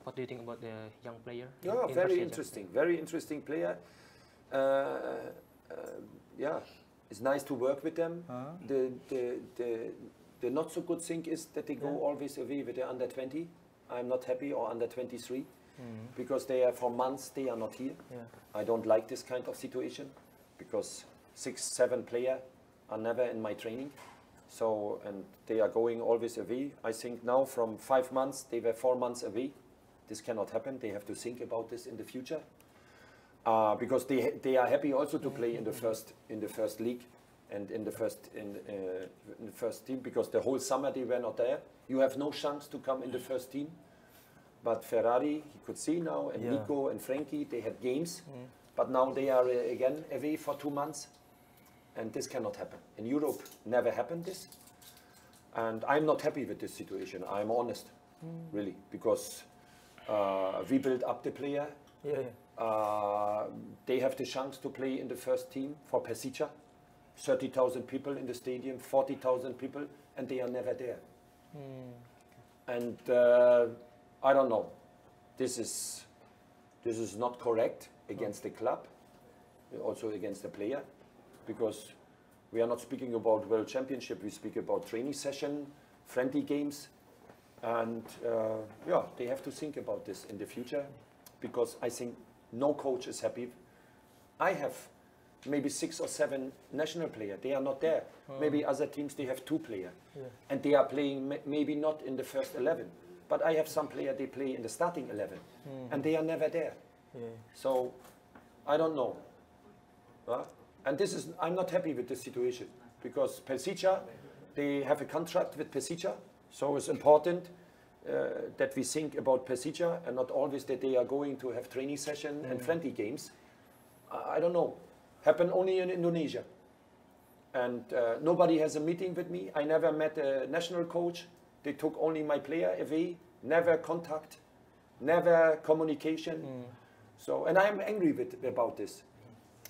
What do you think about the young player? Yeah, very interesting player. Yeah, it's nice to work with them. The not so good thing is that they go always away with the under 20. I'm not happy, or under 23, because they are for months they are not here. I don't like this kind of situation, because 6, 7 players are never in my training. So, and they are going always away. I think now from 5 months, they were 4 months away. This cannot happen. They have to think about this in the future, because they are happy also to play in the first league and in the first team, because the whole summer they were not there. You have no chance to come in the first team. But Ferrari, he could see now, and Nico and Frankie, they had games, but now they are again away for 2 months. And this cannot happen. In Europe, never happened this. And I'm not happy with this situation. I'm honest, really, because we build up the player. They have the chance to play in the first team for Pesbukers. 30,000 people in the stadium, 40,000 people, and they are never there. And I don't know. This is not correct against the club, also against the player. Because we are not speaking about World Championship, we speak about training session, friendly games, and yeah, they have to think about this in the future, because I think no coach is happy. I have maybe 6 or 7 national players, they are not there. Maybe other teams, they have 2 players, and they are playing maybe not in the first 11, but I have some players, they play in the starting 11, and they are never there. So, I don't know. And I'm not happy with this situation, because Pesbukers, they have a contract with Pesbukers, so it's important that we think about Pesbukers and not always that they are going to have training session and friendly games. I don't know, happen only in Indonesia. And nobody has a meeting with me. I never met a national coach. They took only my player away, never contact, never communication. So, and I'm angry about this,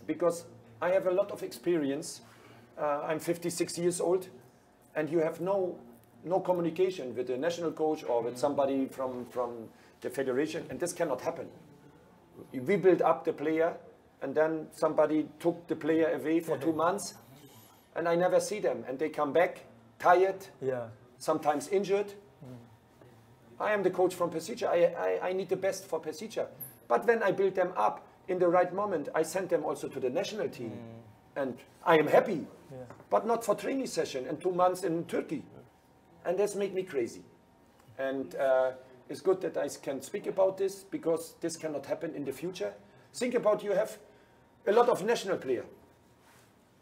because I have a lot of experience. I'm 56 years old, and you have no communication with the national coach or with somebody from the federation, and this cannot happen. We build up the player, and then somebody took the player away for 2 months, and I never see them, and they come back tired, sometimes injured. I am the coach from Pesbukers. I need the best for Pesbukers. But when I build them up, in the right moment, I sent them also to the national team, and I am happy, but not for training session and 2 months in Turkey, and that's made me crazy. And it's good that I can speak about this, because this cannot happen in the future. Think about, you have a lot of national players,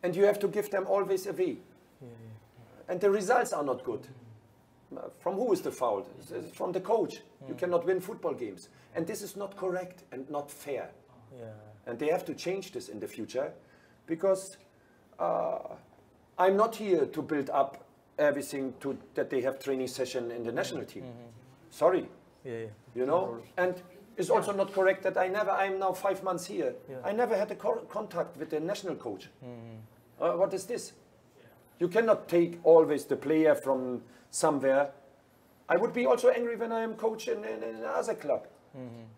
and you have to give them always away, and the results are not good. From who is the fault? It's from the coach. You cannot win football games, and this is not correct and not fair. And they have to change this in the future, because I'm not here to build up everything that they have training session in the national team. Sorry, you know. And it's also not correct that I'm now 5 months here. I never had a contact with the national coach. What is this? You cannot take always the player from somewhere. I would be also angry when I am coach in another club,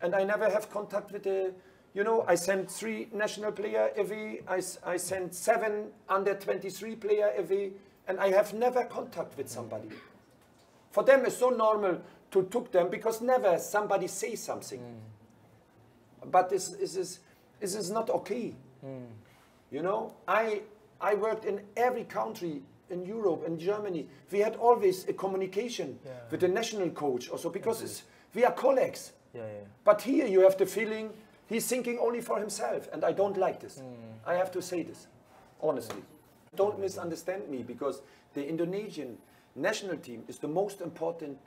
and I never have contact with the. You know, I sent 3 national players away, I sent 7 under 23 players away, and I have never contact with somebody. For them it's so normal to took them, because never somebody says something. But this is not okay. You know, I worked in every country in Europe and Germany. We had always a communication with the national coach also, because we are colleagues. But here you have the feeling, he's thinking only for himself, and I don't like this. I have to say this, honestly. Don't misunderstand me, because the Indonesian national team is the most important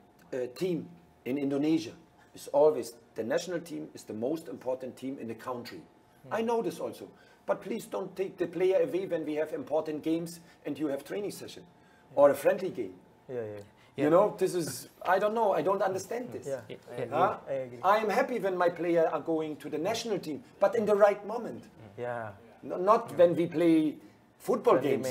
team in Indonesia. It's always, the national team is the most important team in the country. I know this also. But please don't take the player away when we have important games and you have training session or a friendly game. You know, this is, I don't know, I don't understand this. I agree. I am happy when my players are going to the national team, but in the right moment. Not when we play football games.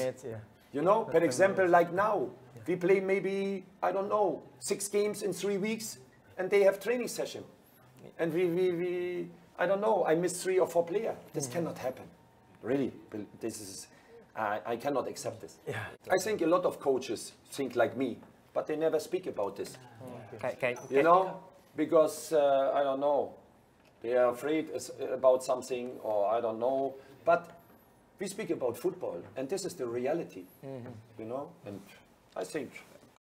You know, for example, like now, we play maybe, I don't know, 6 games in 3 weeks, and they have training session. and we I don't know, I missed 3 or 4 players. This cannot happen. Really, this is, I cannot accept this. Yeah. I think a lot of coaches think like me, but they never speak about this. Okay. You know, because I don't know, they are afraid about something, or I don't know. But we speak about football, and this is the reality. You know, and I think